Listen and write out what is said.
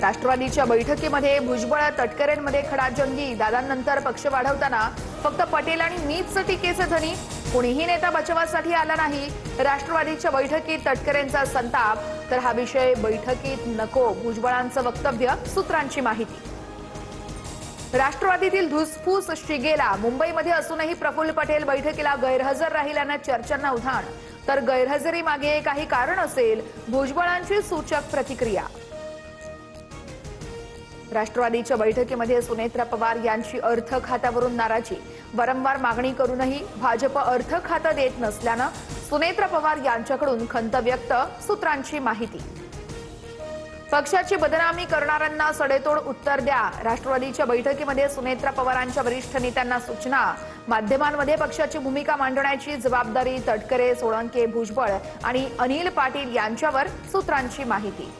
राष्ट्रवादीच्या बैठकीमध्ये भुजबळ तटकरेंमध्ये खडाजंगी। दादांनंतर पक्ष वाढवताना फक्त पटेल आणि मीच टीकेचे धनी। कोणीही नेता बचावासाठी आला नाही। राष्ट्रवादीच्या बैठकीत तटकरेंचा संताप। तर हा विषय बैठकीत नको, भुजबळांचं वक्तव्य, सूत्रांची माहिती। राष्ट्रवादीतील धुसफूस शिगेला। मुंबईमध्ये असूनही प्रफुल्ल पटेल बैठकीला गैरहजर राहिल्यानं चर्चांना उधाण। तर गैरहजेरी मागे काही कारण असेल, भुजबळांची सूचक प्रतिक्रिया। राष्ट्रवादीच्या बैठकीमध्ये सुनेत्रा पवार यांची अर्थ खात्यावरून नाराजी। वारंवार मागणी करूनही भाजप अर्थ खातं देत नसल्यानं सुनेत्रा पवार यांच्याकडून खंत व्यक्त, सूत्रांची माहिती। पक्षाची बदनामी करणाऱ्यांना सडेतोड उत्तर द्या। राष्ट्रवादीच्या बैठकीमध्ये सुनेत्रा पवारांच्या वरिष्ठ नेत्यांना सूचना। माध्यमांमध्ये पक्षाची भूमिका मांडण्याची जबाबदारी तटकरे, सोळंके, भुजबळ आणि अनिल पाटील यांच्यावर, सूत्रांची माहिती।